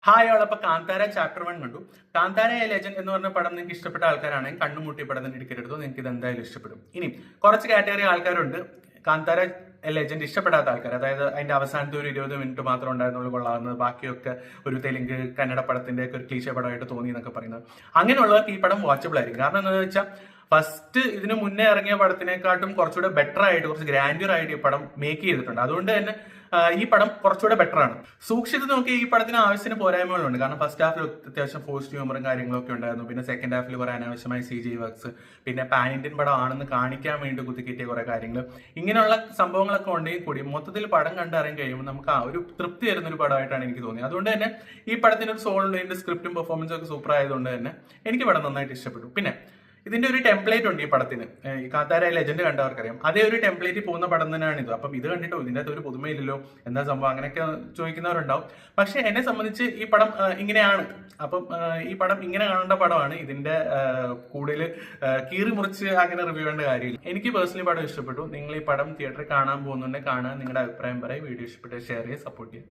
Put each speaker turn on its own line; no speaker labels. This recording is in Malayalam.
ഹായ് ഓളപ്പോ കാന്താര ചാപ്റ്റർ 1 കണ്ടു. കാന്താര എ ലെജൻഡ് എന്ന് പറഞ്ഞ പടം നിങ്ങൾക്ക് ഇഷ്ടപ്പെട്ട ആൾക്കാരാണെങ്കിൽ കണ്ണുമുട്ടി പടം തന്നെ എടുക്കരുതോ, നിങ്ങൾക്ക് ഇത് എന്തായാലും ഇഷ്ടപ്പെടും. ഇനി കുറച്ച് കാറ്റഗറി ആൾക്കാരുണ്ട് കാന്താര എ ലെജൻഡ് ഇഷ്ടപ്പെടാത്ത ആൾക്കാർ, അതായത് അതിന്റെ അവസാനത്തെ ഒരു 20 മിനിറ്റ് മാത്രം ഉണ്ടായിരുന്നുള്ളൂ കൊള്ളാവുന്നത്, ബാക്കിയൊക്കെ ഒരു തെലുങ്ക് കന്നഡ പടത്തിന്റെ ഒക്കെ ഒരു ക്ലീശ പടമായിട്ട് തോന്നി എന്നൊക്കെ പറയുന്നത്. അങ്ങനെയുള്ളവർക്ക് ഈ പടം വാച്ചബിൾ ആയിരിക്കും. കാരണം എന്താണെന്ന് വെച്ചാൽ ഫസ്റ്റ് ഇതിന് മുന്നേ ഇറങ്ങിയ പടത്തിനെക്കാട്ടും കുറച്ചുകൂടെ ബെറ്റർ ആയിട്ട്, കുറച്ച് ഗ്രാൻഡ്യൂർ ആയിട്ട് ഈ പടം മേക്ക് ചെയ്തിട്ടുണ്ട്. അതുകൊണ്ട് തന്നെ ഈ പടം കുറച്ചുകൂടെ ബെറ്റർ ആണ്. സൂക്ഷിച്ച് നോക്കി ഈ പടത്തിന് ആവശ്യത്തിന് പോരായ്മകളുണ്ട്. കാരണം ഫസ്റ്റ് ഹാഫിൽ അത്യാവശ്യം ഫോസ്റ്റ് ഹ്യൂമറും കാര്യങ്ങളൊക്കെ ഉണ്ടായിരുന്നു. പിന്നെ സെക്കൻഡ് ഹാഫിൽ കുറെ അനാവശ്യമായ CG വർക്ക്സ്, പിന്നെ പാൻ ഇന്ത്യൻ പടം ആണെന്ന് കാണിക്കാൻ വേണ്ടി കുത്തിക്കിട്ടിയ കുറെ കാര്യങ്ങൾ, ഇങ്ങനെയുള്ള സംഭവങ്ങളൊക്കെ ഉണ്ടെങ്കിൽ കൂടി മൊത്തത്തിൽ പടം കണ്ടറിയാൻ കഴിയുമ്പോൾ നമുക്ക് ആ ഒരു തൃപ്തി വരുന്ന ഒരു പടമായിട്ടാണ് എനിക്ക് തോന്നിയത്. അതുകൊണ്ട് തന്നെ ഈ പടത്തിന് ഒരു സോൾ ഉണ്ട്. ഇതിന്റെ സ്ക്രിപ്റ്റും പെർഫോമൻസും ഒക്കെ സൂപ്പർ ആയതുകൊണ്ട് തന്നെ എനിക്ക് പടം നന്നായിട്ട് ഇഷ്ടപ്പെട്ടു. പിന്നെ ഇതിന്റെ ഒരു ടെംപ്ലേറ്റ് ഉണ്ട് ഈ പടത്തിന്. ഈ കാന്താര ലെജൻഡ് കണ്ടവർക്കറിയാം, അതേ ഒരു ടെംപ്ലേറ്റ് പോകുന്ന പടം തന്നെയാണ് ഇത്. അപ്പം ഇത് കണ്ടിട്ടോ ഇതിന്റെ അകത്ത് ഒരു പുതുമയില്ലല്ലോ, എന്താ സംഭവം, അങ്ങനെയൊക്കെ ചോദിക്കുന്നവരുണ്ടാവും. പക്ഷെ എന്നെ സംബന്ധിച്ച് ഈ പടം ഇങ്ങനെയാണ്. അപ്പം ഈ പടം ഇങ്ങനെ കാണേണ്ട പടമാണ്. ഇതിന്റെ കൂടുതൽ കീറി മുറിച്ച് അങ്ങനെ റിവ്യൂ ചെയ്യേണ്ട കാര്യമില്ല. എനിക്ക് പേഴ്സണലി പടം ഇഷ്ടപ്പെട്ടു. നിങ്ങൾ ഈ പടം തിയേറ്ററിൽ കാണാൻ പോകുന്നുണ്ടെങ്കിൽ കാണാൻ, നിങ്ങളുടെ അഭിപ്രായം പറയും. വീഡിയോ ഇഷ്ടപ്പെട്ട് ഷെയർ ചെയ്യുക, സപ്പോർട്ട് ചെയ്യുക.